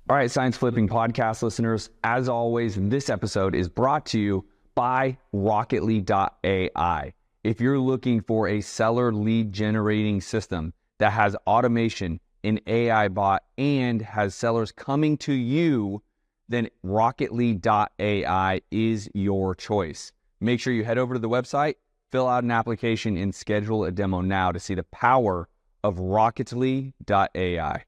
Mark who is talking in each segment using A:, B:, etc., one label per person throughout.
A: All right, Science Flipping podcast listeners, as always, this episode is brought to you by Rocketly.ai. If you're looking for a seller lead generating system that has automation, an AI bot, and has sellers coming to you, then Rocketly.ai is your choice. Make sure you head over to the website, fill out an application, and schedule a demo now to see the power of Rocketly.ai.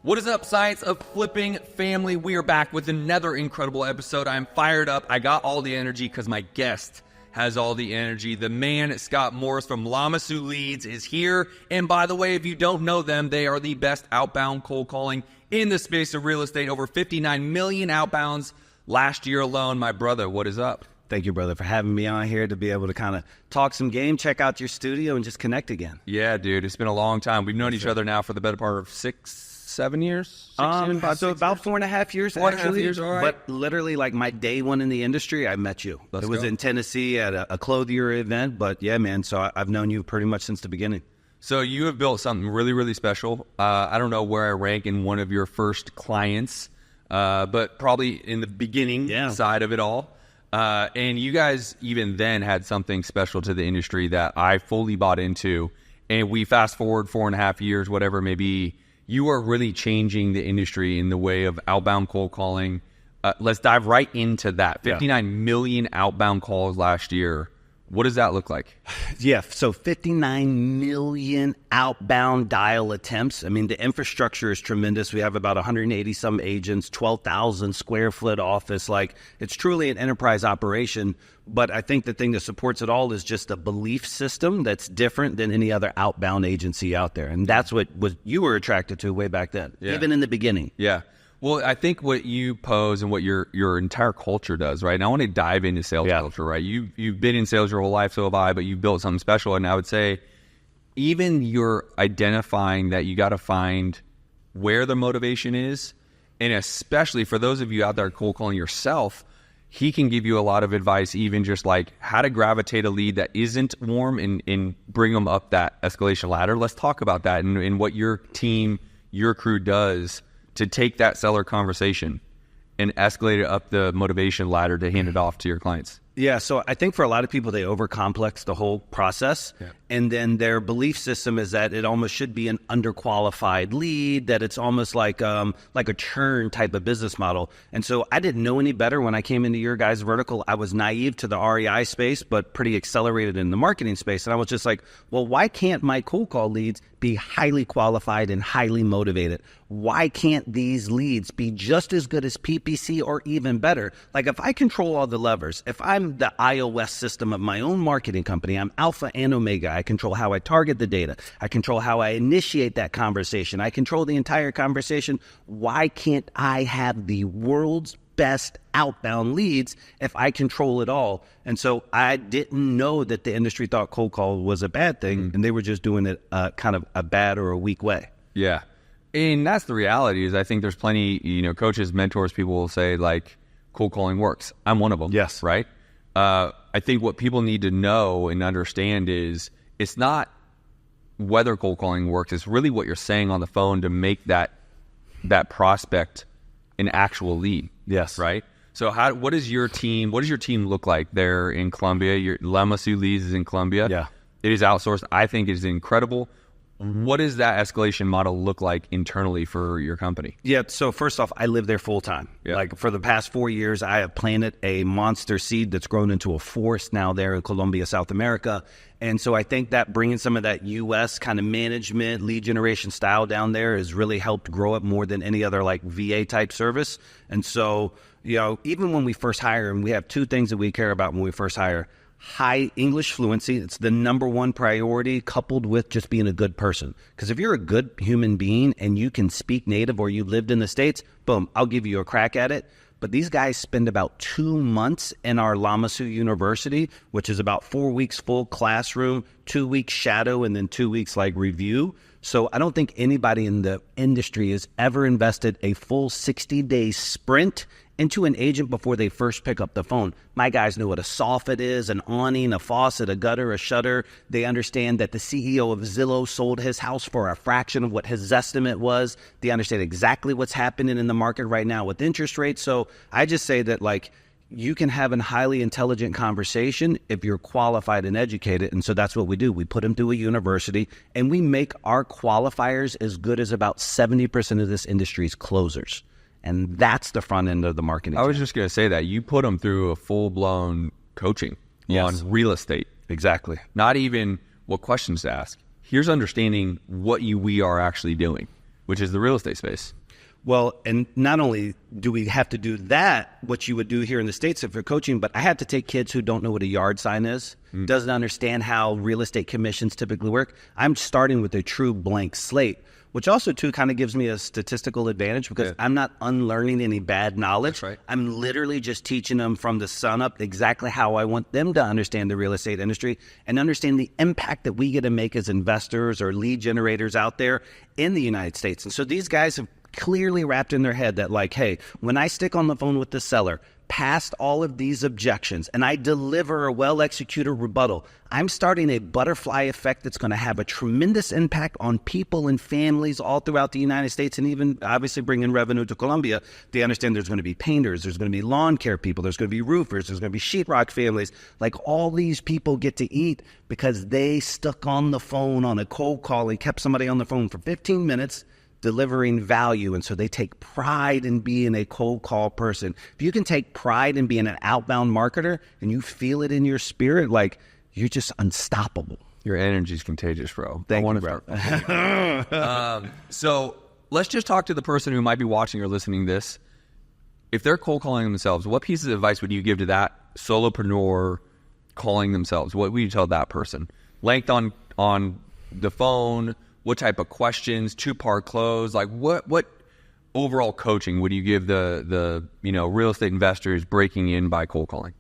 B: What is up, Science of Flipping family? We are back with another incredible episode. I'm fired up. I got all the energy because my guest has all the energy. The man, Scott Morse from Lamassu Leads, is here. And by the way, if you don't know them, they are the best outbound cold calling in the space of real estate. Over 59 million outbounds last year alone. My brother, what is up?
C: Thank you, brother, for having me on here to be able to kind of talk some game, check out your studio, and just connect again.
B: Yeah, dude, it's been a long time. We've known each other now for the better part of 7 years?
C: About 4.5 years,
B: 4.5 years, all right.
C: But literally, like my day one in the industry, I met you. It was in Tennessee at a clothier event. But yeah, man, so I've known you pretty much since the beginning.
B: So you have built something really, really special. I don't know where I rank in one of your first clients, but probably in the beginning side of it all. And you guys even then had something special to the industry that I fully bought into. And we fast forward 4.5 years, whatever it may be, you are really changing the industry in the way of outbound cold calling. Let's dive right into that. 59 million outbound calls last year. What does that look like?
C: Yeah, so 59 million outbound dial attempts. I mean, the infrastructure is tremendous. We have about 180 some agents, 12,000 square foot office. Like, it's truly an enterprise operation. But I think the thing that supports it all is just a belief system that's different than any other outbound agency out there. And that's what you were attracted to way back then, even in the beginning.
B: Yeah. Well, I think what you pose and what your entire culture does, right? And I want to dive into sales culture, right? You've been in sales your whole life, so have I, but you've built something special. And I would say even you're identifying that you got to find where the motivation is. And especially for those of you out there cold calling yourself, he can give you a lot of advice, even just like how to gravitate a lead that isn't warm and bring them up that escalation ladder. Let's talk about that and what your team, your crew does to take that seller conversation and escalate it up the motivation ladder to hand it off to your clients.
C: Yeah, so I think for a lot of people, they overcomplex the whole process. Yeah. And then their belief system is that it almost should be an underqualified lead, that it's almost like a churn type of business model. And so I didn't know any better when I came into your guys' vertical. I was naive to the REI space, but pretty accelerated in the marketing space. And I was just like, well, why can't my cold call leads be highly qualified and highly motivated? Why can't these leads be just as good as PPC or even better? Like, if I control all the levers, if I'm the iOS system of my own marketing company, I'm alpha and omega. I control how I target the data. I control how I initiate that conversation. I control the entire conversation. Why can't I have the world's best outbound leads if I control it all? And so I didn't know that the industry thought cold call was a bad thing, and they were just doing it kind of a bad or a weak way.
B: Yeah. And that's the reality. Is I think there's plenty, coaches, mentors, people will say like cold calling works. I'm one of them.
C: Yes.
B: Right. I think what people need to know and understand is it's not whether cold calling works. It's really what you're saying on the phone to make that prospect an actual lead.
C: Yes.
B: Right. So what does your team look like there in Colombia? Your Lamassu Leads is in Colombia.
C: Yeah.
B: It is outsourced. I think it is incredible. What does that escalation model look like internally for your company?
C: Yeah, so first off, I live there full time. Yeah. Like for the past 4 years, I have planted a monster seed that's grown into a forest now there in Colombia, South America. And so I think that bringing some of that U.S. kind of management, lead generation style down there has really helped grow it more than any other like VA type service. And so, even when we first hire, and we have two things that we care about when we first hire: high English fluency. It's the number one priority, coupled with just being a good person. Because if you're a good human being and you can speak native or you lived in the States, boom, I'll give you a crack at it. But these guys spend about 2 months in our Lamassu University, which is about 4 weeks full classroom, 2 weeks shadow, and then 2 weeks like review. So I don't think anybody in the industry has ever invested a full 60-day sprint into an agent before they first pick up the phone. My guys know what a soffit is, an awning, a faucet, a gutter, a shutter. They understand that the CEO of Zillow sold his house for a fraction of what his estimate was. They understand exactly what's happening in the market right now with interest rates. So I just say that, like, you can have a highly intelligent conversation if you're qualified and educated. And so that's what we do. We put them through a university, and we make our qualifiers as good as about 70% of this industry's closers. And that's the front end of the marketing.
B: I was just going to say that you put them through a full-blown coaching on real estate.
C: Exactly.
B: Not even what questions to ask. Here's understanding what we are actually doing, which is the real estate space.
C: Well, and not only do we have to do that, what you would do here in the States if you're coaching, but I have to take kids who don't know what a yard sign is, doesn't understand how real estate commissions typically work. I'm starting with a true blank slate, which also, too, kind of gives me a statistical advantage because I'm not unlearning any bad knowledge.
B: That's right.
C: I'm literally just teaching them from the sun up exactly how I want them to understand the real estate industry and understand the impact that we get to make as investors or lead generators out there in the United States. And so these guys have clearly wrapped in their head that, like, hey, when I stick on the phone with the seller, past all of these objections, and I deliver a well-executed rebuttal, I'm starting a butterfly effect that's going to have a tremendous impact on people and families all throughout the United States, and even obviously bring in revenue to Colombia. They understand there's going to be painters, there's going to be lawn care people, there's going to be roofers, there's going to be sheetrock families. Like, all these people get to eat because they stuck on the phone on a cold call and kept somebody on the phone for 15 minutes, delivering value. And so they take pride in being a cold call person. If you can take pride in being an outbound marketer and you feel it in your spirit, like, you're just unstoppable.
B: Your energy is contagious, bro.
C: Thank you, bro.
B: So let's just talk to the person who might be watching or listening to this. If they're cold calling themselves, what pieces of advice would you give to that solopreneur calling themselves? What would you tell that person? Length on the phone, what type of questions, two-part close, like what overall coaching would you give the real estate investors breaking in by cold calling?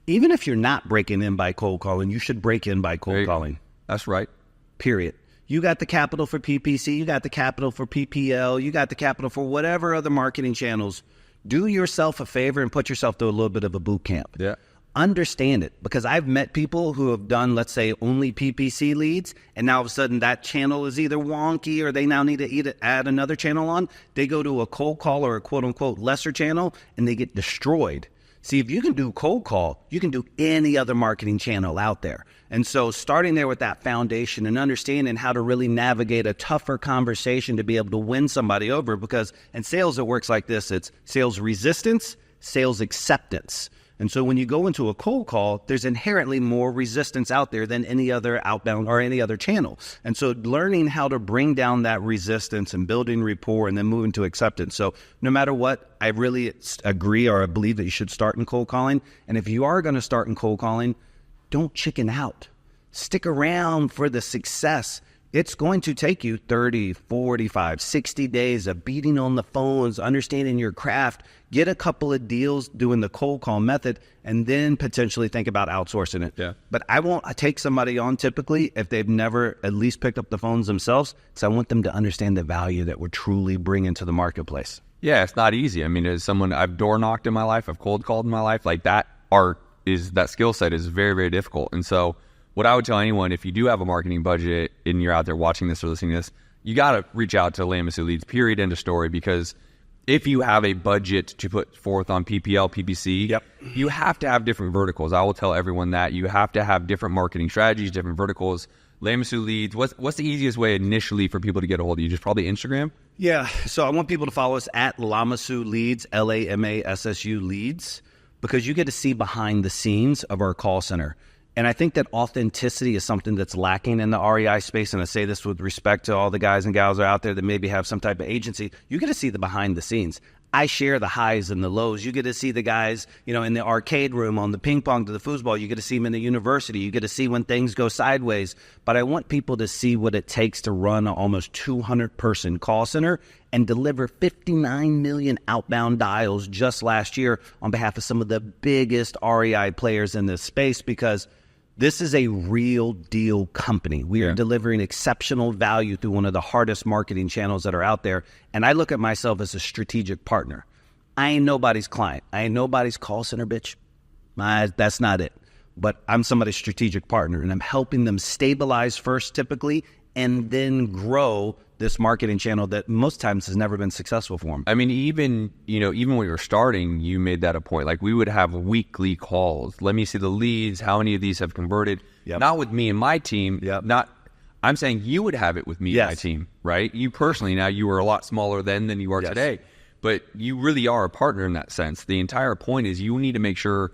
C: Even if you're not breaking in by cold calling, you should break in by cold calling.
B: That's right.
C: Period. You got the capital for PPC, you got the capital for PPL, you got the capital for whatever other marketing channels. Do yourself a favor and put yourself through a little bit of a boot camp.
B: Yeah.
C: Understand it, because I've met people who have done, let's say, only PPC leads, and now all of a sudden that channel is either wonky or they now need to add another channel on. They go to a cold call or a quote-unquote lesser channel, and they get destroyed. See, if you can do cold call, you can do any other marketing channel out there. And so starting there with that foundation and understanding how to really navigate a tougher conversation to be able to win somebody over, because in sales it works like this. It's sales resistance, sales acceptance. And so when you go into a cold call, there's inherently more resistance out there than any other outbound or any other channel. And so learning how to bring down that resistance and building rapport and then moving to acceptance. So no matter what, I really agree, or I believe that you should start in cold calling. And if you are going to start in cold calling, don't chicken out. Stick around for the success. It's going to take you 30, 45, 60 days of beating on the phones, understanding your craft, get a couple of deals doing the cold call method, and then potentially think about outsourcing it.
B: Yeah.
C: But I won't take somebody on typically if they've never at least picked up the phones themselves, because I want them to understand the value that we're truly bringing to the marketplace.
B: Yeah, it's not easy. I mean, as someone, I've door knocked in my life, I've cold called in my life, like that skill set is very, very difficult. And so what I would tell anyone, if you do have a marketing budget and you're out there watching this or listening to this, you got to reach out to Lamassu Leads, period, end of story. Because if you have a budget to put forth on PPL, PPC, you have to have different verticals. I will tell everyone that. You have to have different marketing strategies, different verticals. Lamassu Leads, what's the easiest way initially for people to get a hold of you? Just probably Instagram?
C: Yeah, so I want people to follow us at Lamassu Leads, Lamassu Leads, because you get to see behind the scenes of our call center. And I think that authenticity is something that's lacking in the REI space. And I say this with respect to all the guys and gals out there that maybe have some type of agency. You get to see the behind the scenes. I share the highs and the lows. You get to see the guys, in the arcade room, on the ping pong to the foosball. You get to see them in the university. You get to see when things go sideways. But I want people to see what it takes to run an almost 200-person call center and deliver 59 million outbound dials just last year on behalf of some of the biggest REI players in this space, because this is a real deal company. We are delivering exceptional value through one of the hardest marketing channels that are out there. And I look at myself as a strategic partner. I ain't nobody's client. I ain't nobody's call center bitch. That's not it. But I'm somebody's strategic partner, and I'm helping them stabilize first typically, and then grow this marketing channel that most times has never been successful for them.
B: I mean, even when you were starting, you made that a point. Like, we would have weekly calls. Let me see the leads. How many of these have converted?
C: Yep.
B: Not with me and my team.
C: Yep.
B: I'm saying you would have it with me and my team, right? You personally, now you were a lot smaller then than you are today, but you really are a partner in that sense. The entire point is you need to make sure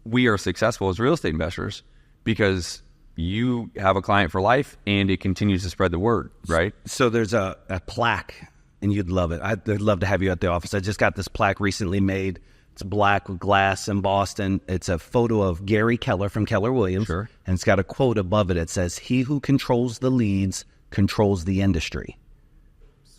B: we are successful as real estate investors, because you have a client for life and it continues to spread the word, right?
C: So there's a plaque, and you'd love it. I'd love to have you at the office. I just got this plaque recently made. It's black with glass embossed, and it's a photo of Gary Keller from Keller Williams.
B: Sure.
C: And it's got a quote above it. It says, "He who controls the leads controls the industry."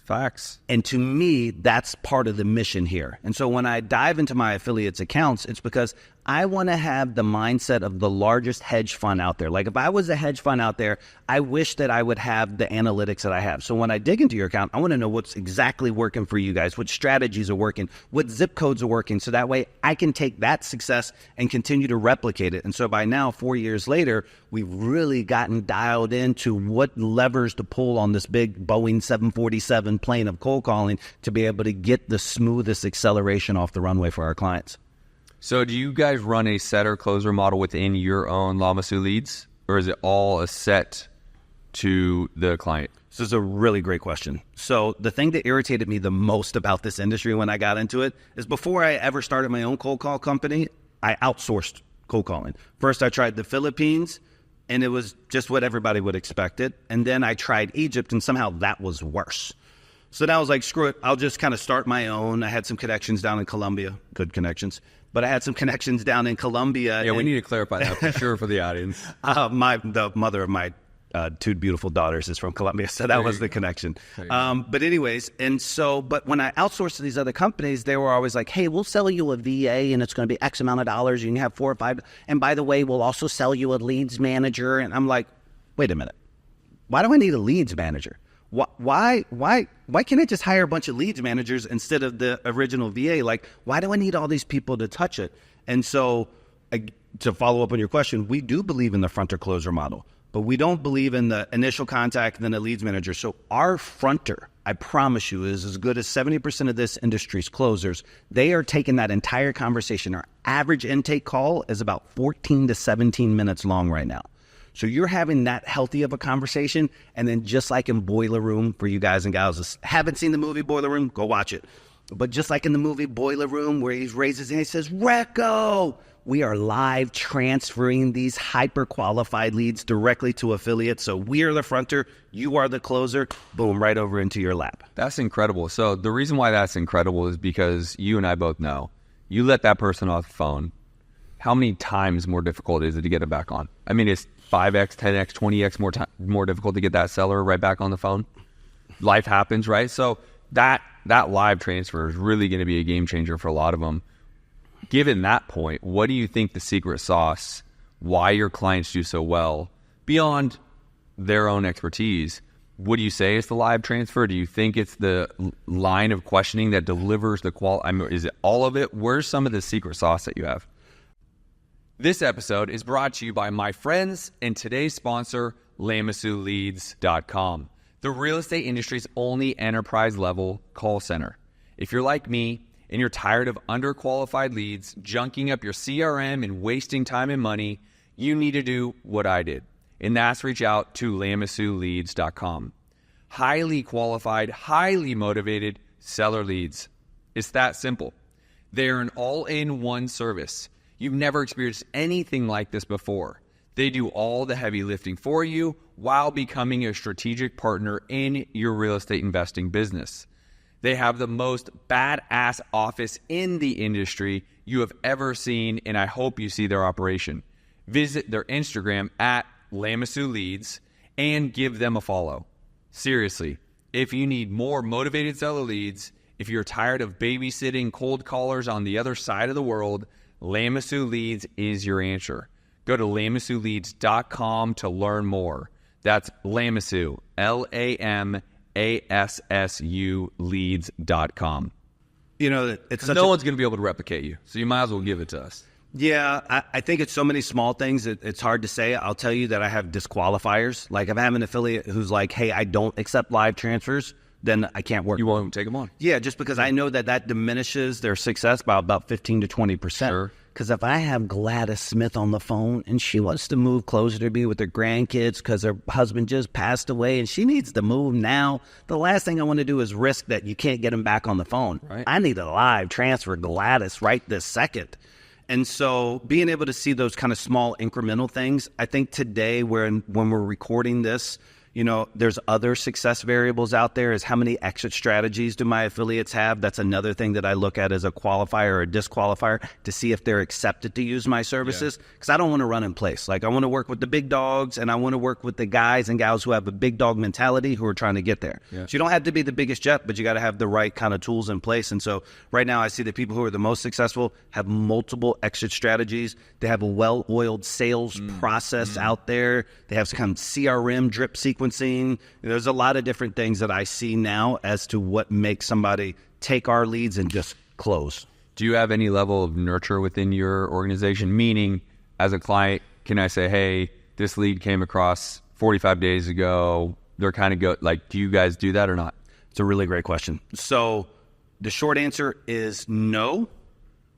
B: Facts.
C: And to me, that's part of the mission here. And so when I dive into my affiliates accounts, it's because I want to have the mindset of the largest hedge fund out there. Like, if I was a hedge fund out there, I wish that I would have the analytics that I have. So when I dig into your account, I want to know what's exactly working for you guys, what strategies are working, what zip codes are working. So that way I can take that success and continue to replicate it. And so by now, 4 years later, we've really gotten dialed into what levers to pull on this big Boeing 747 plane of cold calling to be able to get the smoothest acceleration off the runway for our clients.
B: So do you guys run a setter closer model within your own Lamassu Leads, or is it all a set to the client?
C: This is a really great question. So the thing that irritated me the most about this industry when I got into it is, before I ever started my own cold call company, I outsourced cold calling. First, I tried the Philippines, and it was just what everybody would expect it. And then I tried Egypt, and somehow that was worse. So now I was like, screw it. I'll just kind of start my own. I had some connections down in Colombia, good connections. But I had some connections down in Colombia.
B: Yeah, we need to clarify that for sure for the audience.
C: The mother of my two beautiful daughters is from Colombia, so that was the connection. But anyways, but when I outsourced to these other companies, they were always like, hey, we'll sell you a VA, and it's going to be X amount of dollars. You can have 4 or 5. And by the way, we'll also sell you a leads manager. And I'm like, wait a minute. Why do I need a leads manager? Why can't I just hire a bunch of leads managers instead of the original VA? Like, why do I need all these people to touch it? And so, to follow up on your question, we do believe in the fronter closer model, but we don't believe in the initial contact and then a leads manager. So our fronter, I promise you, is as good as 70% of this industry's closers. They are taking that entire conversation. Our average intake call is about 14 to 17 minutes long right now. So you're having that healthy of a conversation, and then just like in Boiler Room, for you guys and gals that haven't seen the movie Boiler Room, go watch it. But just like in the movie Boiler Room, where he raises and he says, Recco, we are live transferring these hyper-qualified leads directly to affiliates. So we are the fronter, you are the closer, boom, right over into your lap.
B: That's incredible. So the reason why that's incredible is because you and I both know, you let that person off the phone, how many times more difficult is it to get it back on? I mean, it's 5x, 10x, 20x more difficult to get that seller right back on the phone. Life happens, right? So that live transfer is really going to be a game changer for a lot of them. Given that point, what do you think the secret sauce, why your clients do so well, beyond their own expertise? What do you say is the live transfer? Do you think it's the line of questioning that delivers the quality? I mean, is it all of it? Where's some of the secret sauce that you have? This episode is brought to you by my friends and today's sponsor, LamassuLeads.com, the real estate industry's only enterprise-level call center. If you're like me and you're tired of underqualified leads, junking up your CRM and wasting time and money, you need to do what I did, and that's reach out to LamassuLeads.com. Highly qualified, highly motivated seller leads. It's that simple. They're an all-in-one service. You've never experienced anything like this before. They do all the heavy lifting for you while becoming a strategic partner in your real estate investing business. They have the most badass office in the industry you have ever seen, and I hope you see their operation. Visit their Instagram at Lamassu Leads and give them a follow. Seriously, if you need more motivated seller leads, if you're tired of babysitting cold callers on the other side of the world, Lamassu Leads is your answer. Go to LamassuLeads.com to learn more. That's Lamassu, Lamassu Leads.com.
C: it's
B: no one's going to be able to replicate you, so you might as well give it to us.
C: Yeah, I think it's so many small things. It's hard to say. I'll tell you that I have disqualifiers. Like if I have an affiliate who's like, hey, I don't accept live transfers, then I can't work.
B: You won't take them on.
C: Yeah, just because I know that diminishes their success by about 15 to 20%.
B: Sure.
C: Because if I have Gladys Smith on the phone and she wants to move closer to me with her grandkids because her husband just passed away and she needs to move now, the last thing I want to do is risk that you can't get him back on the phone.
B: Right.
C: I need a live transfer Gladys right this second. And so being able to see those kind of small incremental things, I think today when we're recording this, there's other success variables out there is how many exit strategies do my affiliates have? That's another thing that I look at as a qualifier or a disqualifier to see if they're accepted to use my services. Because I don't want to run in place. Like I want to work with the big dogs and I want to work with the guys and gals who have a big dog mentality who are trying to get there. Yeah. So you don't have to be the biggest jet, but you got to have the right kind of tools in place. And so right now I see the people who are the most successful have multiple exit strategies. They have a well-oiled sales process out there. They have some kind of CRM drip sequencing. There's a lot of different things that I see now as to what makes somebody take our leads and just close.
B: Do you have any level of nurture within your organization? Meaning, as a client, can I say, hey, this lead came across 45 days ago. They're kind of do you guys do that or not?
C: It's a really great question. So the short answer is no,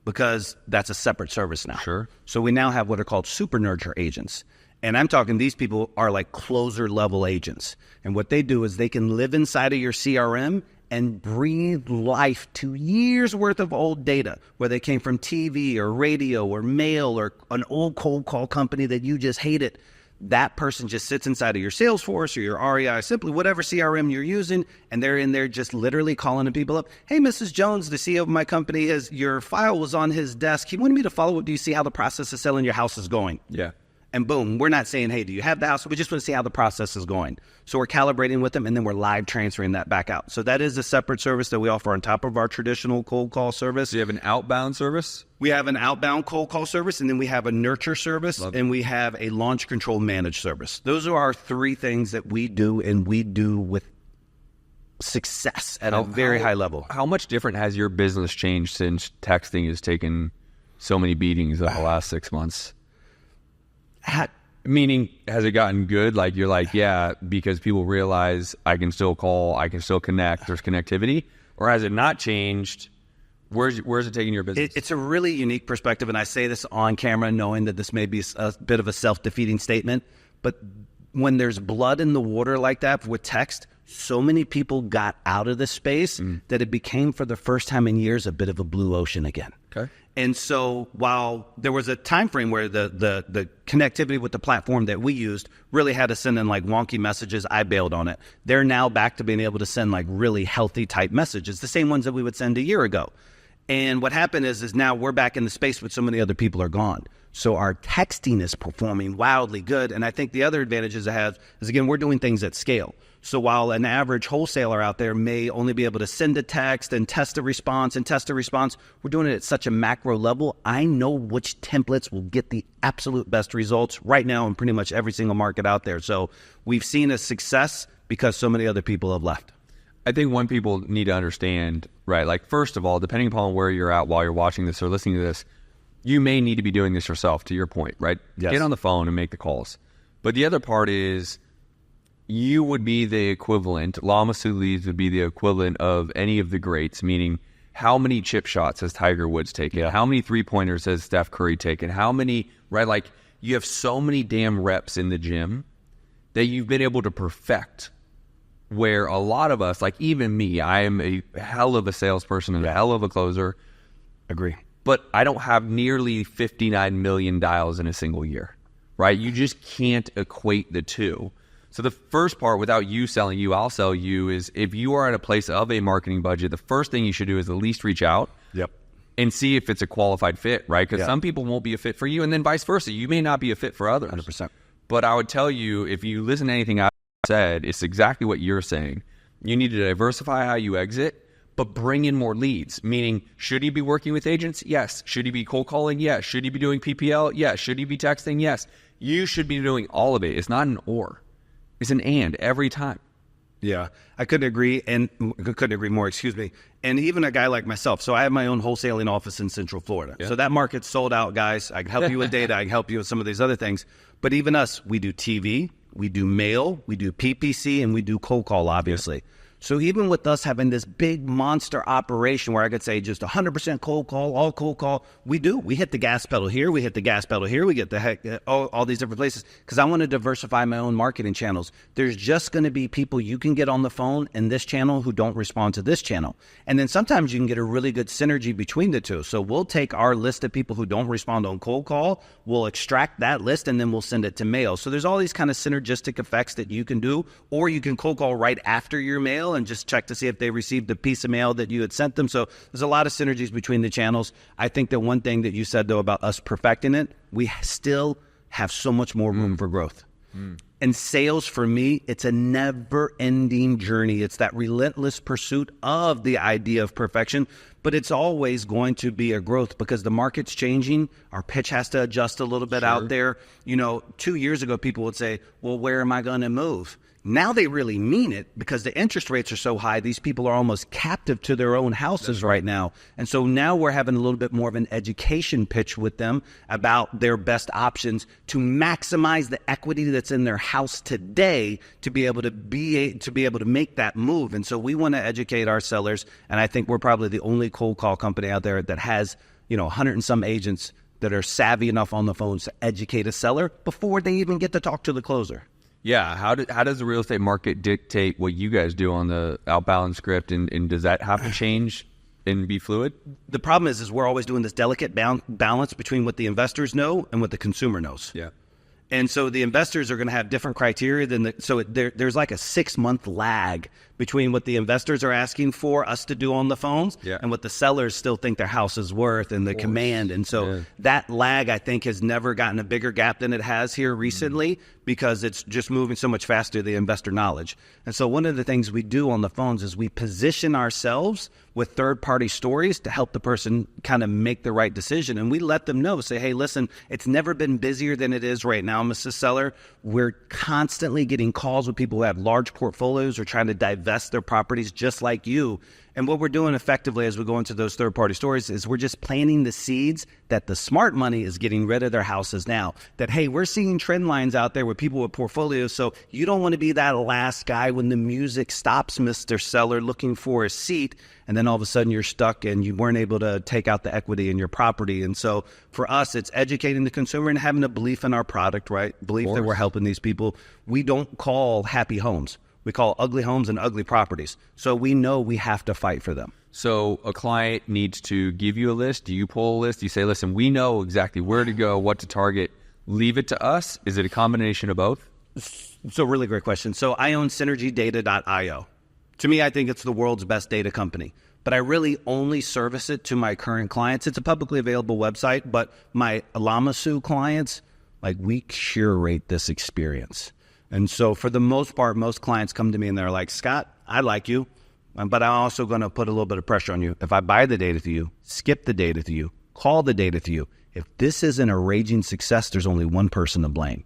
C: because that's a separate service now.
B: Sure.
C: So we now have what are called super nurture agents. And I'm talking, these people are like closer level agents. And what they do is they can live inside of your CRM and breathe life to years worth of old data, where they came from TV or radio or mail or an old cold call company that you just hated. That person just sits inside of your Salesforce or your REI, simply whatever CRM you're using, and they're in there just literally calling the people up. Hey, Mrs. Jones, the CEO of my company, your file was on his desk. He wanted me to follow up. Do you see how the process of selling your house is going?
B: Yeah.
C: And boom, we're not saying, hey, do you have the house? We just want to see how the process is going. So we're calibrating with them, and then we're live transferring that back out. So that is a separate service that we offer on top of our traditional cold call service.
B: Do you have an outbound service?
C: We have an outbound cold call service, and then we have a nurture service, and we have a launch control managed service. Those are our three things that we do, and we do with success at a very high level.
B: How much different has your business changed since texting has taken so many beatings over the last 6 months? Meaning, has it gotten good? Like, you're like, yeah, because people realize I can still call, I can still connect, there's connectivity? Or has it not changed? Where's it taking your business?
C: It's a really unique perspective, and I say this on camera knowing that this may be a bit of a self-defeating statement, but when there's blood in the water like that with text, so many people got out of the space that it became, for the first time in years, a bit of a blue ocean again.
B: Okay.
C: And so while there was a time frame where the connectivity with the platform that we used really had to send in like wonky messages, I bailed on it. They're now back to being able to send like really healthy type messages, the same ones that we would send a year ago. And what happened is now we're back in the space, but so many other people are gone. So our texting is performing wildly good. And I think the other advantages it has is, again, we're doing things at scale. So while an average wholesaler out there may only be able to send a text and test a response, we're doing it at such a macro level. I know which templates will get the absolute best results right now in pretty much every single market out there. So we've seen a success because so many other people have left.
B: I think one people need to understand, right? Like, first of all, depending upon where you're at while you're watching this or listening to this, you may need to be doing this yourself, to your point, right?
C: Yes.
B: Get on the phone and make the calls. But the other part is, you would be the equivalent, Lamassu Leads would be the equivalent of any of the greats, meaning how many chip shots has Tiger Woods taken?
C: Yeah.
B: How many three-pointers has Steph Curry taken? How many, right? Like, you have so many damn reps in the gym that you've been able to perfect, where a lot of us, like even me, I am a hell of a salesperson and a hell of a closer.
C: Agree.
B: But I don't have nearly 59 million dials in a single year, right? You just can't equate the two. So the first part, without you selling you, I'll sell you, is if you are at a place of a marketing budget, the first thing you should do is at least reach out and see if it's a qualified fit, right? Because some people won't be a fit for you, and then vice versa. You may not be a fit for others.
C: 100%.
B: But I would tell you, if you listen to anything I've said, it's exactly what you're saying. You need to diversify how you exit, but bring in more leads. Meaning, should he be working with agents? Yes. Should he be cold calling? Yes. Should he be doing PPL? Yes. Should he be texting? Yes. You should be doing all of it. It's not an or. It's an and every time.
C: Yeah, I couldn't agree more, excuse me. And even a guy like myself. So I have my own wholesaling office in Central Florida. Yeah. So that market's sold out, guys. I can help you with data. I can help you with some of these other things. But even us, we do TV, we do mail, we do PPC, and we do cold call, obviously. Yeah. So even with us having this big monster operation where I could say just 100% cold call, all cold call, we hit the gas pedal here, we hit the gas pedal here, we get all these different places because I want to diversify my own marketing channels. There's just going to be people you can get on the phone in this channel who don't respond to this channel. And then sometimes you can get a really good synergy between the two. So we'll take our list of people who don't respond on cold call, we'll extract that list, and then we'll send it to mail. So there's all these kind of synergistic effects that you can do, or you can cold call right after your mail and just check to see if they received the piece of mail that you had sent them. So there's a lot of synergies between the channels. I think that one thing that you said, though, about us perfecting it, we still have so much more room for growth. And sales, for me, it's a never-ending journey. It's that relentless pursuit of the idea of perfection, but it's always going to be a growth because the market's changing. Our pitch has to adjust a little bit out there. 2 years ago, people would say, well, where am I going to move? Now they really mean it because the interest rates are so high. These people are almost captive to their own houses right now. And so now we're having a little bit more of an education pitch with them about their best options to maximize the equity that's in their house today to be able to make that move. And so we want to educate our sellers. And I think we're probably the only cold call company out there that has, 100 and some agents that are savvy enough on the phones to educate a seller before they even get to talk to the closer.
B: Yeah. How does the real estate market dictate what you guys do on the outbound script? And does that have to change and be fluid?
C: The problem is we're always doing this delicate balance between what the investors know and what the consumer knows.
B: Yeah.
C: And so the investors are going to have different criteria there's like a 6-month lag between what the investors are asking for us to do on the phones and what the sellers still think their house is worth and the command. And so that lag, I think, has never gotten a bigger gap than it has here recently because it's just moving so much faster, the investor knowledge. And so one of the things we do on the phones is we position ourselves with third-party stories to help the person kind of make the right decision. And we let them know, say, hey, listen, it's never been busier than it is right now, Mrs. Seller. We're constantly getting calls with people who have large portfolios or trying to divest their properties just like you. And what we're doing effectively as we go into those third-party stories is we're just planting the seeds that the smart money is getting rid of their houses now. That, hey, we're seeing trend lines out there with people with portfolios, so you don't want to be that last guy when the music stops, Mr. Seller, looking for a seat, and then all of a sudden you're stuck and you weren't able to take out the equity in your property. And so for us, it's educating the consumer and having a belief in our product, right? Belief that we're helping these people. We don't call happy homes. We call ugly homes and ugly properties. So we know we have to fight for them.
B: So a client needs to give you a list. Do you pull a list? Do you say, listen, we know exactly where to go, what to target. Leave it to us. Is it a combination of both?
C: So really great question. So I own synergydata.io. To me, I think it's the world's best data company. But I really only service it to my current clients. It's a publicly available website, but my Lamassu clients, we curate this experience. And so for the most part, most clients come to me and they're like, Scott, I like you, but I'm also going to put a little bit of pressure on you. If I buy the data to you, skip the data to you, call the data to you, if this isn't a raging success, there's only one person to blame.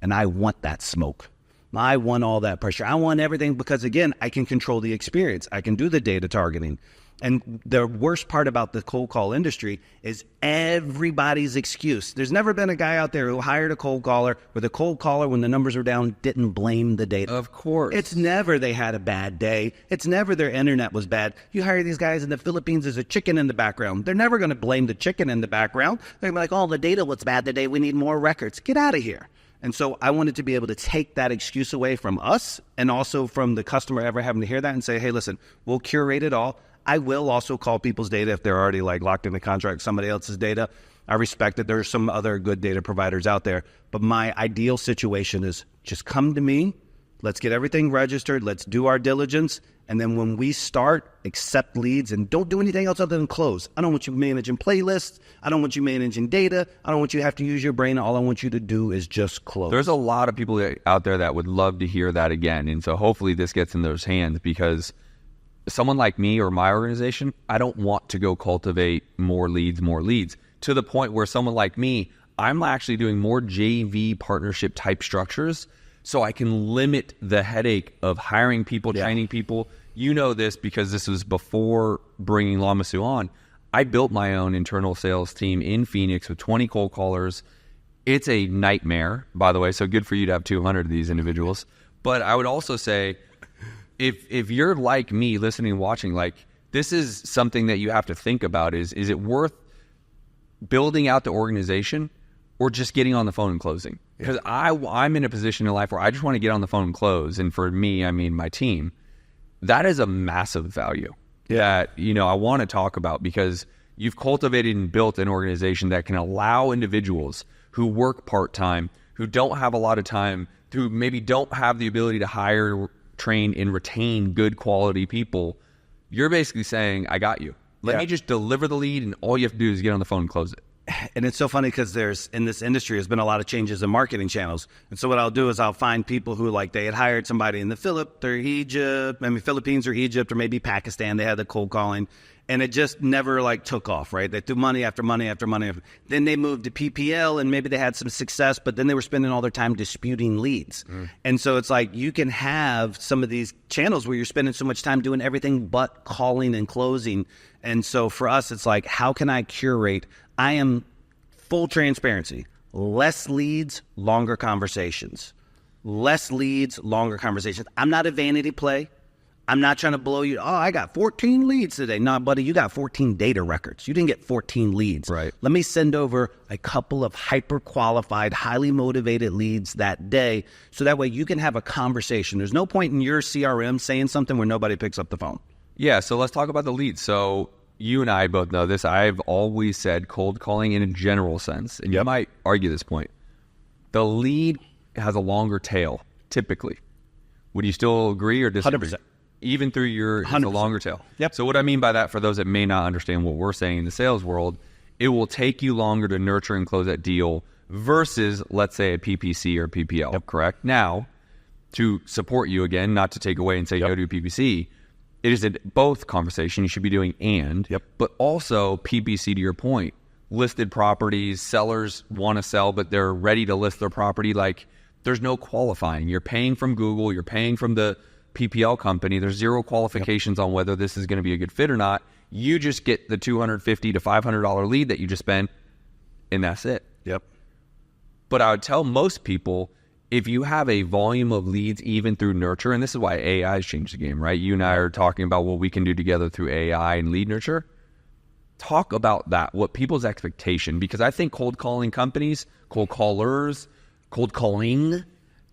C: And I want that smoke. I want all that pressure. I want everything because, again, I can control the experience. I can do the data targeting. And the worst part about the cold call industry is everybody's excuse. There's never been a guy out there who hired a cold caller where the cold caller, when the numbers were down, didn't blame the data.
B: Of course.
C: It's never they had a bad day. It's never their internet was bad. You hire these guys in the Philippines, there's a chicken in the background. They're never going to blame the chicken in the background. They're going to be like, the data was bad today. We need more records. Get out of here. And so I wanted to be able to take that excuse away from us and also from the customer ever having to hear that and say, hey, listen, we'll curate it all. I will also call people's data if they're already locked in the contract with somebody else's data. I respect that there's some other good data providers out there. But my ideal situation is just come to me. Let's get everything registered. Let's do our diligence. And then when we start, accept leads and don't do anything else other than close. I don't want you managing playlists. I don't want you managing data. I don't want you to have to use your brain. All I want you to do is just close.
B: There's a lot of people out there that would love to hear that again. And so hopefully this gets in those hands because someone like me or my organization, I don't want to go cultivate more leads to the point where someone like me, I'm actually doing more JV partnership type structures so I can limit the headache of hiring people, training people. You know this because this was before bringing Lamassu on. I built my own internal sales team in Phoenix with 20 cold callers. It's a nightmare, by the way, so good for you to have 200 of these individuals. But I would also say, if you're like me, listening and watching, like, this is something that you have to think about is it worth building out the organization or just getting on the phone and closing? Because I'm in a position in life where I just want to get on the phone and close. And for me, I mean my team, that is a massive value that, I want to talk about, because you've cultivated and built an organization that can allow individuals who work part-time, who don't have a lot of time, who maybe don't have the ability to hire, train, and retain good quality people. You're basically saying, I got you. Let me just deliver the lead, and all you have to do is get on the phone and close it.
C: And it's so funny because in this industry, there's been a lot of changes in marketing channels. And so what I'll do is I'll find people who, like, they had hired somebody in the Philippines or Egypt or maybe Pakistan. They had the cold calling, and it just never, like, took off, right? They threw money after money after money. Then they moved to PPL, and maybe they had some success, but then they were spending all their time disputing leads. And so it's like you can have some of these channels where you're spending so much time doing everything but calling and closing. And so for us, it's like, how can I curate? I am full transparency. Less leads, longer conversations. Less leads, longer conversations. I'm not a vanity play. I'm not trying to blow you. Oh, I got 14 leads today. No, buddy, you got 14 data records. You didn't get 14 leads.
B: Right.
C: Let me send over a couple of hyper-qualified, highly motivated leads that day, so that way you can have a conversation. There's no point in your CRM saying something where nobody picks up the phone.
B: Yeah, so let's talk about the leads. So you and I both know this. I've always said cold calling in a general sense, and you might argue this point. The lead has a longer tail, typically. Would you still agree or disagree?
C: 100%.
B: Even through it's a longer tail.
C: Yep.
B: So what I mean by that, for those that may not understand what we're saying in the sales world, it will take you longer to nurture and close that deal versus, let's say, a PPC or PPL, correct? Now, to support you again, not to take away and say go to PPC, it is a both conversation. You should be doing but also PPC, to your point. Listed properties, sellers want to sell, but they're ready to list their property. Like, there's no qualifying. You're paying from Google. You're paying from the PPL company. There's zero qualifications on whether this is going to be a good fit or not. You just get the $250 to $500 lead that you just spent, and that's it. But I would tell most people, if you have a volume of leads even through nurture, and this is why AI has changed the game, right? You and I are talking about what we can do together through AI and lead nurture. Talk about that, what people's expectation, because I think cold calling companies, cold callers, cold calling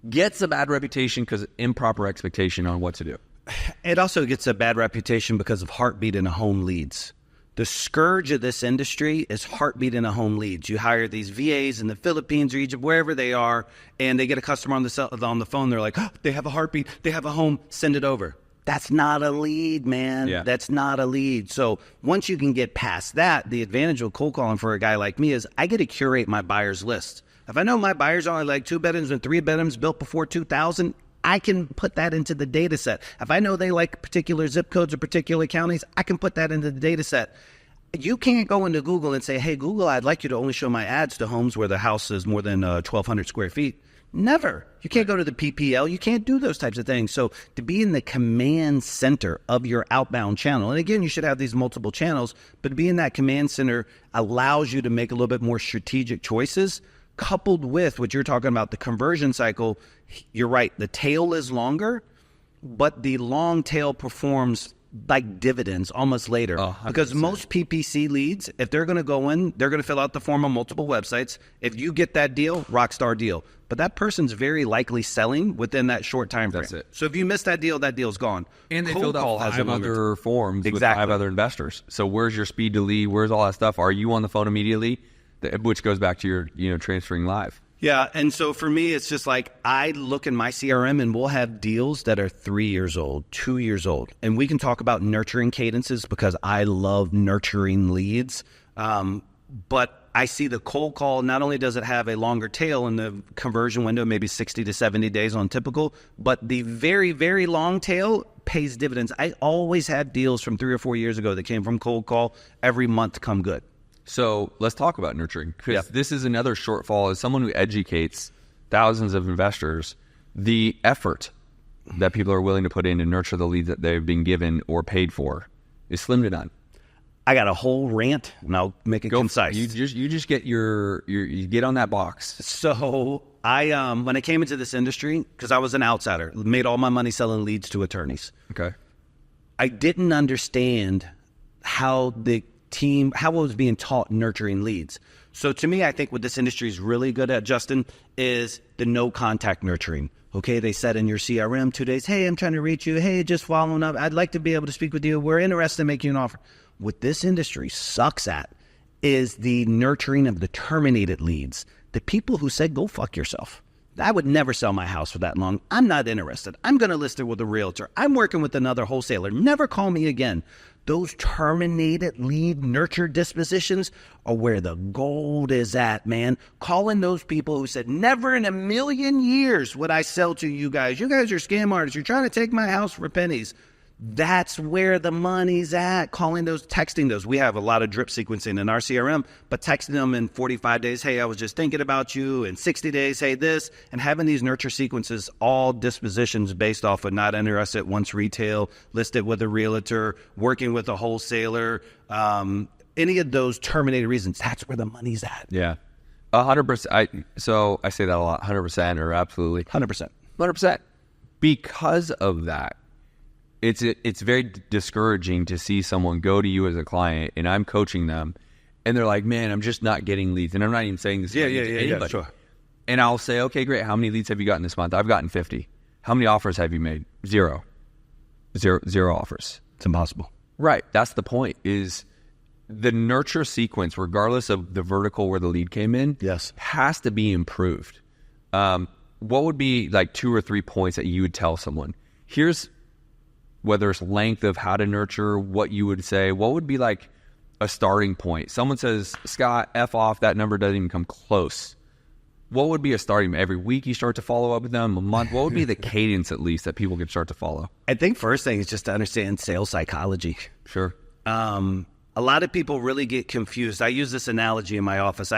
B: gets a bad reputation because improper expectation on what to do.
C: It also gets a bad reputation because of heartbeat in a home leads. The scourge of this industry is heartbeat in a home leads. You hire these VAs in the Philippines or Egypt, wherever they are, and they get a customer on the phone. They're like, oh, they have a heartbeat. They have a home. Send it over. That's not a lead, man. That's not a lead. So once you can get past that, the advantage of cold calling for a guy like me is I get to curate my buyer's list. If I know my buyers only like 2 bedrooms and 3 bedrooms built before 2000, I can put that into the data set. If I know they like particular zip codes or particular counties, I can put that into the data set. You can't go into Google and say, hey, Google, I'd like you to only show my ads to homes where the house is more than 1,200 square feet. Never. You can't go to the PPL. You can't do those types of things. So to be in the command center of your outbound channel, and again, you should have these multiple channels, but to be in that command center allows you to make a little bit more strategic choices. Coupled with what you're talking about, the conversion cycle, you're right, the tail is longer, but the long tail performs like dividends almost later. 100%. Because most PPC leads, if they're going to go in, they're going to fill out the form on multiple websites. If you get that deal, rock star deal. But that person's very likely selling within that short time frame.
B: That's it.
C: So if you miss that deal, that deal's gone.
B: And they
C: Cold
B: filled out 5 other forms with 5 other investors. So where's your speed to lead? Where's all that stuff? Are you on the phone immediately? Which goes back to your transferring live.
C: Yeah, and so for me, it's just like I look in my CRM and we'll have deals that are 3 years old, 2 years old. And we can talk about nurturing cadences because I love nurturing leads. But I see the cold call, not only does it have a longer tail in the conversion window, maybe 60 to 70 days on typical, but the very, very long tail pays dividends. I always had deals from 3 or 4 years ago that came from cold call every month come good.
B: So let's talk about nurturing, because this is another shortfall. As someone who educates thousands of investors, the effort that people are willing to put in to nurture the leads that they've been given or paid for is slim to none.
C: I got a whole rant, and I'll make it concise.
B: You just get you get on that box.
C: So I when I came into this industry, because I was an outsider, made all my money selling leads to attorneys.
B: Okay.
C: I didn't understand how I was being taught nurturing leads. So to me, I think what this industry is really good at, Justin, is the no contact nurturing. Okay, they said in your CRM 2 days, hey, I'm trying to reach you. Hey, just following up. I'd like to be able to speak with you. We're interested in making you an offer. What this industry sucks at is the nurturing of the terminated leads. The people who said, go fuck yourself. I would never sell my house for that long. I'm not interested. I'm going to list it with a realtor. I'm working with another wholesaler. Never call me again. Those terminated lead nurture dispositions are where the gold is at, man. Calling those people who said, never in a million years would I sell to you guys. You guys are scam artists. You're trying to take my house for pennies. That's where the money's at. Calling those, texting those. We have a lot of drip sequencing in our CRM, but texting them in 45 days, hey, I was just thinking about you. In 60 days, hey, this. And having these nurture sequences, all dispositions based off of not interested, once retail, listed with a realtor, working with a wholesaler, any of those terminated reasons, that's where the money's at.
B: Yeah. 100%. So I say that a lot, 100% or absolutely.
C: 100%.
B: 100%. Because of that, it's very discouraging to see someone go to you as a client, and I'm coaching them, and they're like, man, I'm just not getting leads. And I'm not even saying this to anybody.
C: Sure.
B: And I'll say, okay, great. How many leads have you gotten this month? I've gotten 50. How many offers have you made? Zero offers.
C: It's impossible.
B: Right. That's the point, is the nurture sequence, regardless of the vertical where the lead came in,
C: yes,
B: has to be improved. What would be like 2 or 3 points that you would tell someone? Here's whether it's length of how to nurture, what you would say, what would be like a starting point? Someone says, Scott, F off, that number doesn't even come close. What would be a starting? Every week you start to follow up with them, a month? What would be the cadence at least that people could start to follow?
C: I think first thing is just to understand sales psychology.
B: Sure.
C: A lot of people really get confused. I use this analogy in my office.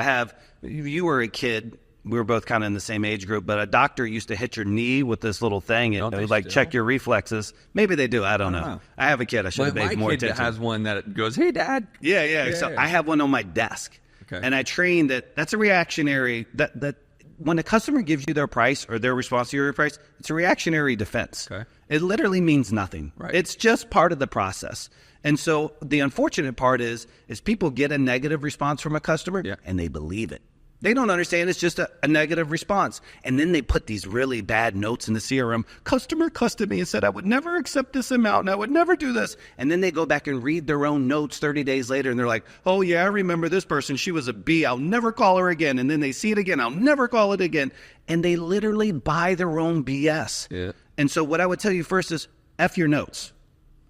C: You were a kid. We were both kind of in the same age group, but a doctor used to hit your knee with this little thing and it would like check your reflexes. Maybe they do. I don't know. I have a kid. I should have paid more attention.
B: My kid has one that goes, hey, Dad.
C: Yeah. So I have one on my desk.
B: Okay.
C: And I train that's a reactionary, that when a customer gives you their price or their response to your price, it's a reactionary defense.
B: Okay.
C: It literally means nothing.
B: Right.
C: It's just part of the process. And so the unfortunate part is people get a negative response from a customer and they believe it. They don't understand it's just a negative response. And then they put these really bad notes in the CRM. Customer cussed me and said, I would never accept this amount and I would never do this. And then they go back and read their own notes 30 days later and they're like, oh yeah, I remember this person. She was a B. I'll never call her again. And then they see it again. I'll never call it again. And they literally buy their own BS.
B: Yeah.
C: And so what I would tell you first is F your notes.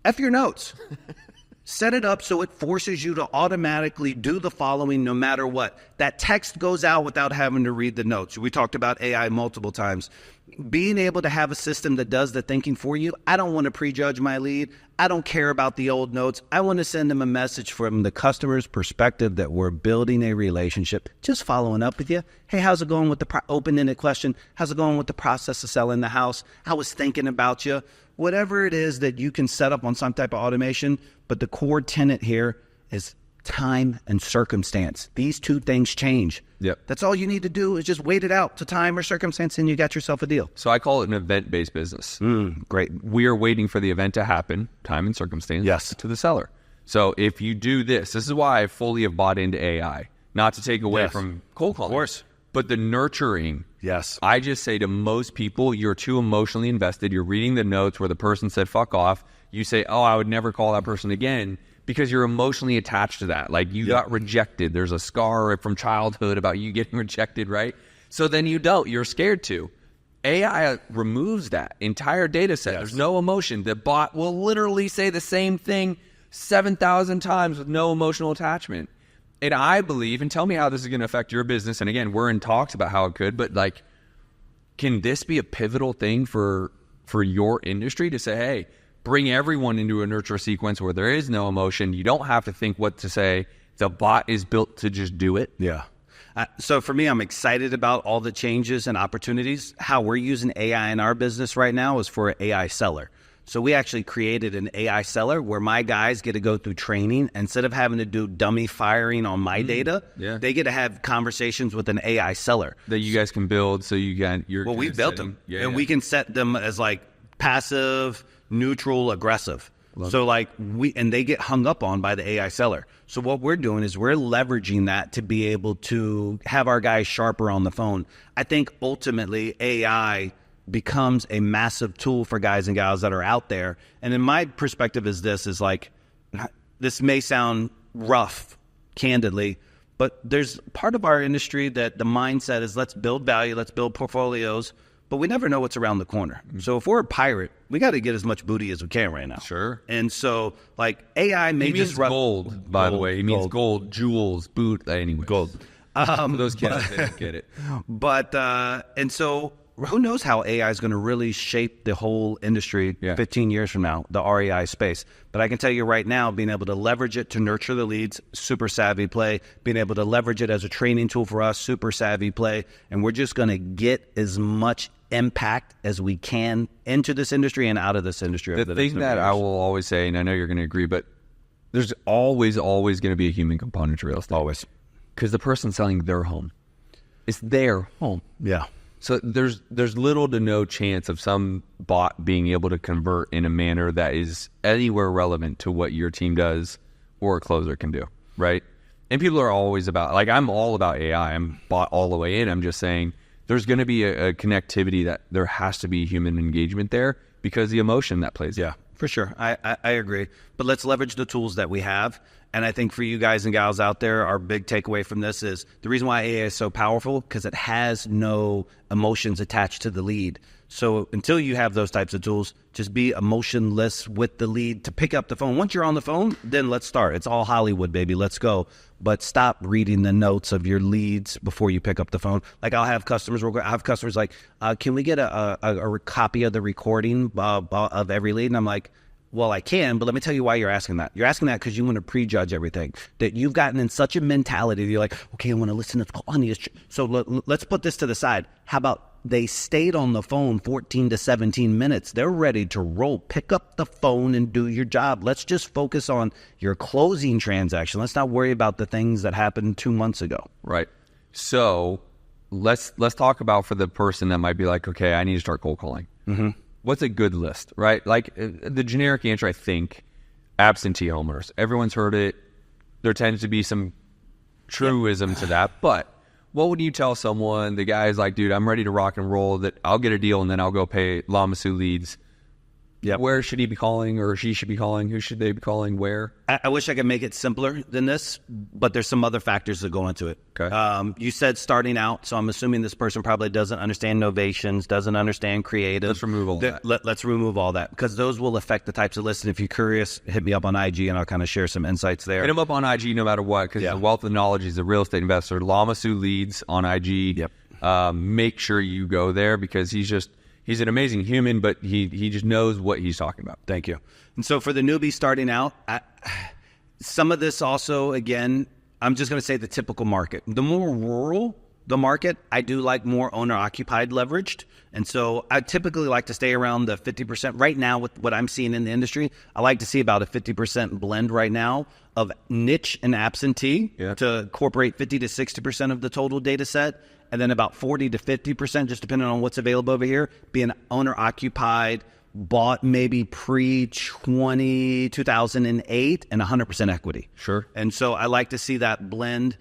C: F your notes. Set it up so it forces you to automatically do the following no matter what. That text goes out without having to read the notes. We talked about AI multiple times. Being able to have a system that does the thinking for you. I don't want to prejudge my lead. I don't care about the old notes. I want to send them a message from the customer's perspective that we're building a relationship. Just following up with you. Hey, how's it going with the open-ended question? How's it going with the process of selling the house? I was thinking about you. Whatever it is that you can set up on some type of automation, but the core tenet here is time and circumstance. These two things change.
B: Yep.
C: That's all you need to do is just wait it out to time or circumstance and you got yourself a deal.
B: So I call it an event-based business.
C: Great.
B: We are waiting for the event to happen, time and circumstance, to the seller. So if you do this is why I fully have bought into AI, not to take away from cold calling.
C: Of course.
B: But the nurturing, I just say to most people, you're too emotionally invested. You're reading the notes where the person said, fuck off. You say, oh, I would never call that person again because you're emotionally attached to that. Like you got rejected. There's a scar from childhood about you getting rejected, right? So then you don't. You're scared to. AI removes that entire data set. There's no emotion. The bot will literally say the same thing 7,000 times with no emotional attachment. And I believe, and tell me how this is going to affect your business. And again, we're in talks about how it could, but like, can this be a pivotal thing for your industry to say, hey, bring everyone into a nurture sequence where there is no emotion. You don't have to think what to say. The bot is built to just do it.
C: Yeah. So for me, I'm excited about all the changes and opportunities. How we're using AI in our business right now is for an AI seller. So we actually created an AI seller where my guys get to go through training. Instead of having to do dummy firing on my data, they get to have conversations with an AI seller.
B: That you guys can build so you can...
C: Well, we built them. We can set them as like passive, neutral, aggressive. So like and they get hung up on by the AI seller. So what we're doing is we're leveraging that to be able to have our guys sharper on the phone. I think ultimately AI becomes a massive tool for guys and gals that are out there. And in my perspective is like, this may sound rough, candidly, but there's part of our industry that the mindset is let's build value, let's build portfolios, but we never know what's around the corner. So if we're a pirate, we got to get as much booty as we can right now.
B: Sure.
C: And so like AI may disrupt
B: gold, by the way. He means gold, jewels, boot, anyway.
C: Gold.
B: For those kids, they don't get it.
C: But, and so who knows how AI is going to really shape the whole industry 15 years from now, the REI space. But I can tell you right now, being able to leverage it to nurture the leads, super savvy play. Being able to leverage it as a training tool for us, super savvy play. And we're just going to get as much impact as we can into this industry and out of this industry.
B: The thing that I will always say, and I know you're going to agree, but there's always going to be a human component to real estate.
C: Always.
B: Because the person selling their home, it's their home.
C: Yeah.
B: So there's little to no chance of some bot being able to convert in a manner that is anywhere relevant to what your team does or a closer can do, right? And people are always about, like, I'm all about AI. I'm bot all the way in. I'm just saying there's going to be a connectivity that there has to be human engagement there because the emotion that plays.
C: Yeah, for sure. I agree. But let's leverage the tools that we have. And I think for you guys and gals out there, our big takeaway from this is the reason why AI is so powerful because it has no emotions attached to the lead. So until you have those types of tools, just be emotionless with the lead to pick up the phone. Once you're on the phone, then let's start. It's all Hollywood, baby. Let's go. But stop reading the notes of your leads before you pick up the phone. Like I'll have customers like, can we get a copy of the recording of every lead? And I'm like, well, I can, but let me tell you why you're asking that. You're asking that because you want to prejudge everything. That you've gotten in such a mentality that you're like, okay, I want to listen to the call. So let's put this to the side. How about they stayed on the phone 14 to 17 minutes. They're ready to roll. Pick up the phone and do your job. Let's just focus on your closing transaction. Let's not worry about the things that happened 2 months ago.
B: Right. So let's talk about for the person that might be like, okay, I need to start cold calling. Mm-hmm. What's a good list, right? Like the generic answer, I think, absentee homeowners. Everyone's heard it. There tends to be some truism to that. But what would you tell someone, the guy's like, dude, I'm ready to rock and roll, that I'll get a deal and then I'll go pay Lamassu Leads.
C: Yep.
B: Where should he be calling or she should be calling? Who should they be calling? Where?
C: I wish I could make it simpler than this, but there's some other factors that go into it.
B: Okay.
C: You said starting out, so I'm assuming this person probably doesn't understand novations, doesn't understand creative.
B: Let's remove all that.
C: Let's remove all that because those will affect the types of lists. And if you're curious, hit me up on IG and I'll kind of share some insights there.
B: Hit him up on IG no matter what because the wealth of knowledge is a real estate investor. Lamassu Leads on IG.
C: Yep.
B: Make sure you go there because he's an amazing human, but he just knows what he's talking about.
C: Thank you. And so for the newbie starting out, some of this also, again, I'm just going to say the typical market. The more rural the market, I do like more owner-occupied leveraged. And so I typically like to stay around the 50%. Right now, with what I'm seeing in the industry, I like to see about a 50% blend right now of niche and absentee to incorporate 50 to 60% of the total data set. And then about 40 to 50%, just depending on what's available over here, being owner-occupied, bought maybe pre-2008, and 100% equity.
B: Sure.
C: And so I like to see that blend.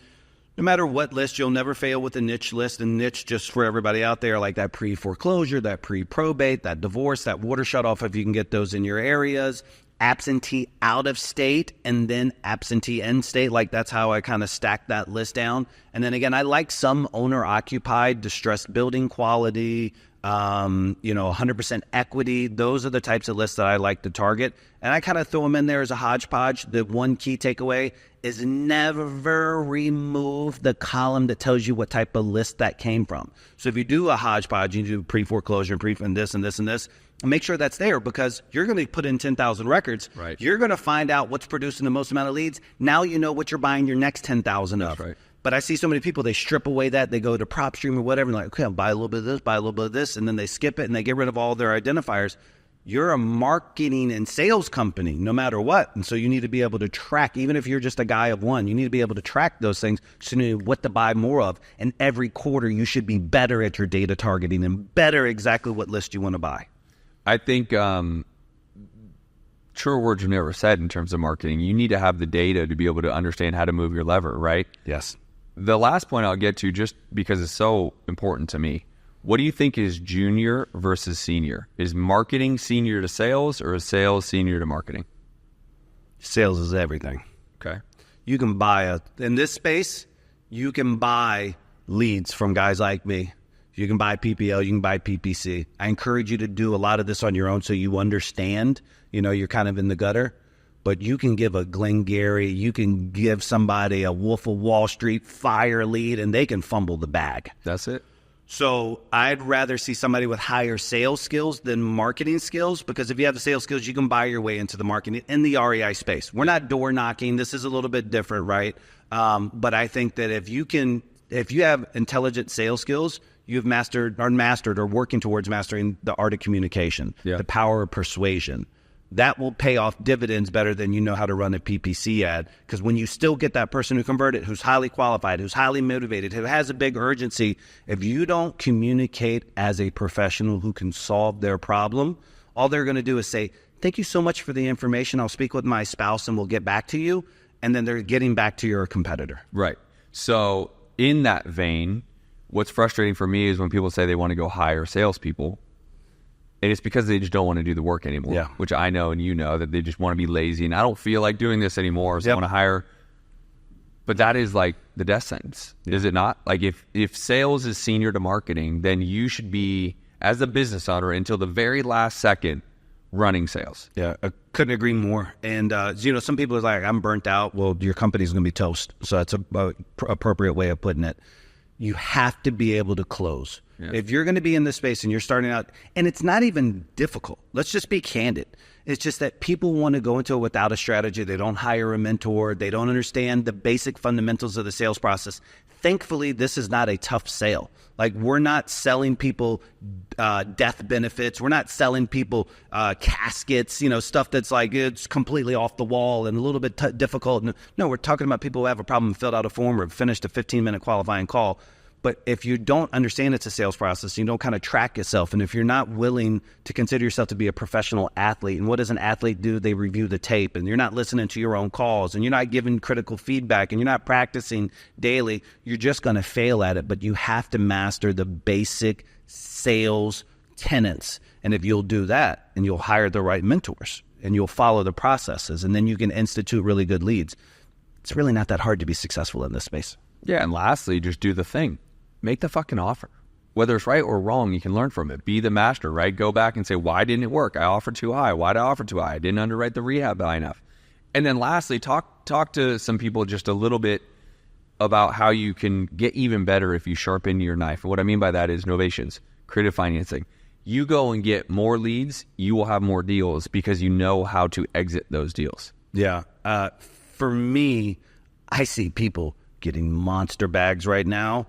C: No matter what list, you'll never fail with a niche list. And niche, just for everybody out there, like that pre-foreclosure, that pre-probate, that divorce, that water shutoff, if you can get those in your areas. Absentee out of state and then absentee in state. Like that's how I kind of stack that list down. And then again, I like some owner occupied, distressed building quality, 100% equity. Those are the types of lists that I like to target. And I kind of throw them in there as a hodgepodge. The one key takeaway is never remove the column that tells you what type of list that came from. So if you do a hodgepodge, you do pre-foreclosure and this and this and this, make sure that's there because you're going to put in 10,000 records.
B: Right.
C: You're going to find out what's producing the most amount of leads. Now you know what you're buying your next 10,000 of.
B: That's right.
C: But I see so many people, they strip away that, they go to prop stream or whatever, and like, okay, I'll buy a little bit of this, buy a little bit of this, and then they skip it and they get rid of all their identifiers. You're a marketing and sales company, no matter what. And so you need to be able to track, even if you're just a guy of one, you need to be able to track those things so you know what to buy more of. And every quarter, you should be better at your data targeting and better exactly what list you want to buy.
B: I think truer words are never said in terms of marketing. You need to have the data to be able to understand how to move your lever, right?
C: Yes.
B: The last point I'll get to, just because it's so important to me, what do you think is junior versus senior? Is marketing senior to sales, or is sales senior to marketing?
C: Sales is everything.
B: Okay.
C: You can buy in this space, you can buy leads from guys like me. You can buy PPL, you can buy PPC. I encourage you to do a lot of this on your own so you understand, you're kind of in the gutter. But you can give a Glengarry, you can give somebody a Wolf of Wall Street fire lead, and they can fumble the bag.
B: That's it.
C: So I'd rather see somebody with higher sales skills than marketing skills, because if you have the sales skills, you can buy your way into the marketing in the REI space. We're not door knocking. This is a little bit different, right? But I think that if you have intelligent sales skills, you've mastered or working towards mastering the art of communication, the power of persuasion. That will pay off dividends better than you know how to run a PPC ad. Because when you still get that person who converted, who's highly qualified, who's highly motivated, who has a big urgency, if you don't communicate as a professional who can solve their problem, all they're going to do is say, thank you so much for the information. I'll speak with my spouse and we'll get back to you. And then they're getting back to your competitor.
B: Right. So in that vein, what's frustrating for me is when people say they want to go hire salespeople. And it's because they just don't want to do the work anymore, which I know and you know that they just want to be lazy. And I don't feel like doing this anymore, so I want to hire. But that is like the death sentence, is it not? Like if sales is senior to marketing, then you should be, as a business owner, until the very last second, running sales.
C: Yeah, I couldn't agree more. And, some people are like, I'm burnt out. Well, your company's going to be toast. So that's a appropriate way of putting it. You have to be able to close. Yeah. If you're going to be in this space and you're starting out, and it's not even difficult. Let's just be candid. It's just that people want to go into it without a strategy. They don't hire a mentor. They don't understand the basic fundamentals of the sales process. Thankfully, this is not a tough sale. Like, we're not selling people death benefits. We're not selling people caskets, stuff that's like it's completely off the wall and a little bit difficult. No, we're talking about people who have a problem, filled out a form, or finished a 15-minute qualifying call. But if you don't understand it's a sales process, you don't kind of track yourself. And if you're not willing to consider yourself to be a professional athlete, and what does an athlete do? They review the tape, and you're not listening to your own calls, and you're not giving critical feedback, and you're not practicing daily, you're just going to fail at it. But you have to master the basic sales tenets. And if you'll do that, and you'll hire the right mentors, and you'll follow the processes, and then you can institute really good leads, it's really not that hard to be successful in this space.
B: Yeah, and lastly, just do the thing. Make the fucking offer. Whether it's right or wrong, you can learn from it. Be the master, right? Go back and say, why didn't it work? I offered too high. Why did I offer too high? I didn't underwrite the rehab high enough. And then lastly, talk to some people just a little bit about how you can get even better if you sharpen your knife. And what I mean by that is novations, creative financing. You go and get more leads, you will have more deals because you know how to exit those deals.
C: Yeah. For me, I see people getting monster bags right now,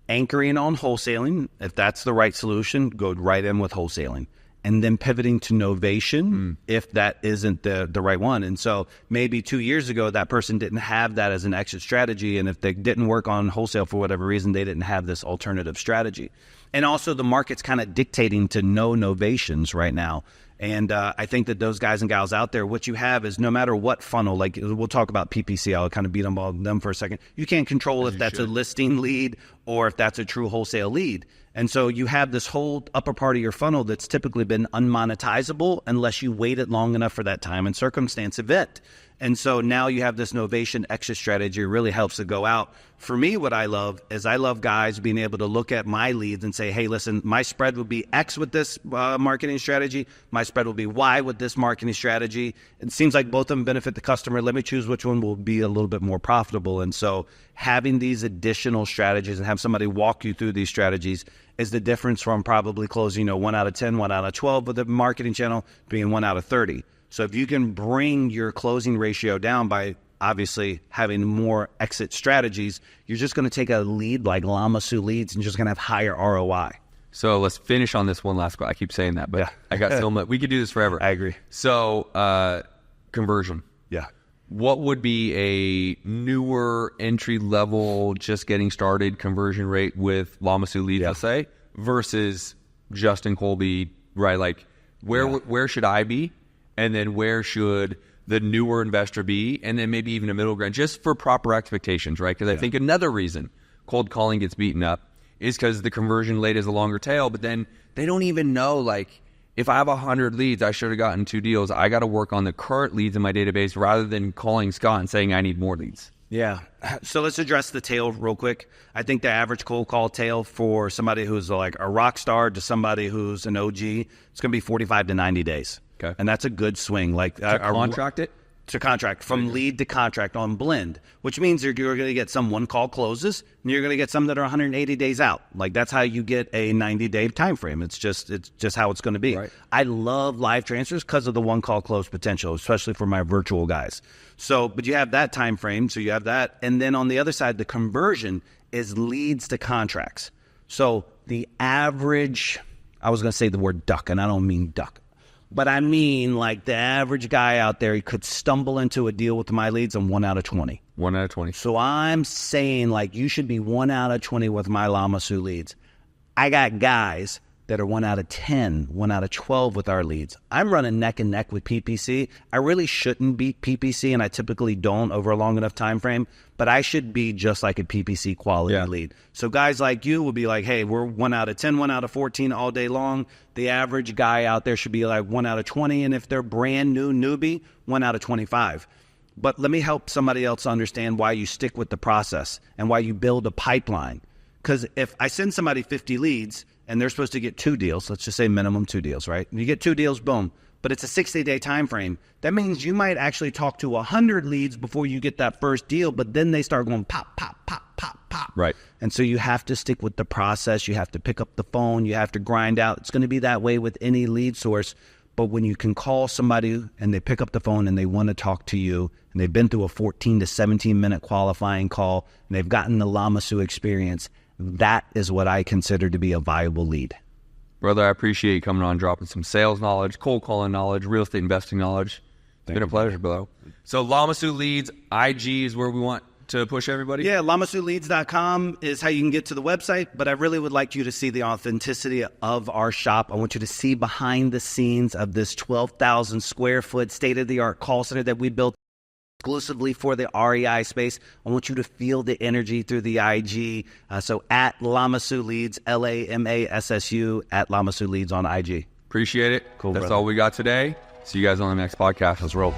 C: anchoring on wholesaling. If that's the right solution, go right in with wholesaling. And then pivoting to novation if that isn't the right one. And so maybe 2 years ago, that person didn't have that as an exit strategy. And if they didn't work on wholesale for whatever reason, they didn't have this alternative strategy. And also the market's kind of dictating to no novations right now. And I think that those guys and gals out there, what you have is no matter what funnel, like we'll talk about PPC, I'll kind of beat on them for a second. You can't control if that's a listing lead or if that's a true wholesale lead. And so you have this whole upper part of your funnel that's typically been unmonetizable unless you waited long enough for that time and circumstance event. And so now you have this novation exit strategy. It really helps to go out. For me, what I love is I love guys being able to look at my leads and say, hey, listen, my spread will be X with this marketing strategy. My spread will be Y with this marketing strategy. It seems like both of them benefit the customer. Let me choose which one will be a little bit more profitable. And so having these additional strategies and have somebody walk you through these strategies is the difference from probably closing 1 out of 10, 1 out of 12 with the marketing channel being 1 out of 30. So if you can bring your closing ratio down by obviously having more exit strategies, you're just going to take a lead like Lamassu Leads and just going to have higher ROI.
B: So let's finish on this one last one. I keep saying that, but I got so much. We could do this forever.
C: I agree.
B: So conversion.
C: Yeah.
B: What would be a newer entry level, just getting started conversion rate with Lamassu Leads, let's say, versus Justin Colby, right? Like where should I be? And then where should the newer investor be? And then maybe even a middle ground, just for proper expectations, right? Because I think another reason cold calling gets beaten up is because the conversion rate is a longer tail, but then they don't even know, like, if I have 100 leads, I should have gotten 2 deals. I got to work on the current leads in my database rather than calling Scott and saying I need more leads.
C: Yeah. So let's address the tail real quick. I think the average cold call tail for somebody who's like a rock star to somebody who's an OG, it's going to be 45 to 90 days.
B: Okay.
C: And that's a good swing. Like
B: to contract it?
C: To contract, from lead to contract on blend, which means you're going to get some one call closes and you're going to get some that are 180 days out. Like that's how you get a 90-day time frame. It's just how it's going to be. Right. I love live transfers because of the one call close potential, especially for my virtual guys. So, but you have that time frame, so you have that. And then on the other side, the conversion is leads to contracts. So the average, I was going to say the word duck, and I don't mean duck. But I mean, like, the average guy out there, he could stumble into a deal with my leads on 1 out of 20.
B: 1 out of 20.
C: So I'm saying, like, you should be 1 out of 20 with my Lamassu Leads. I got guys that are 1 out of 10, 1 out of 12 with our leads. I'm running neck and neck with PPC. I really shouldn't beat PPC, and I typically don't over a long enough time frame, but I should be just like a PPC quality lead. So guys like you will be like, hey, we're 1 out of 10, 1 out of 14 all day long. The average guy out there should be like 1 out of 20, and if they're brand new newbie, 1 out of 25. But let me help somebody else understand why you stick with the process and why you build a pipeline. Because if I send somebody 50 leads and they're supposed to get 2 deals, let's just say minimum 2 deals, right? You get 2 deals, boom. But it's a 60-day time frame. That means you might actually talk to 100 leads before you get that first deal, but then they start going pop, pop, pop, pop, pop.
B: Right.
C: And so you have to stick with the process. You have to pick up the phone. You have to grind out. It's going to be that way with any lead source. But when you can call somebody and they pick up the phone and they want to talk to you, and they've been through a 14 to 17-minute qualifying call, and they've gotten the Lamassu experience, that is what I consider to be a viable lead.
B: Brother, I appreciate you coming on, dropping some sales knowledge, cold calling knowledge, real estate investing knowledge. It's been a pleasure, bro. So Lamassu Leads, IG is where we want to push everybody?
C: Yeah, lamassuleads.com is how you can get to the website, but I really would like you to see the authenticity of our shop. I want you to see behind the scenes of this 12,000 square foot state-of-the-art call center that we built exclusively for the REI space. I want you to feel the energy through the IG. So at Lamassu Leads, LAMASSU, at Lamassu Leads on IG.
B: Appreciate it.
C: Cool.
B: That's
C: brother.
B: all we got today. See you guys on the next podcast.
C: Let's roll.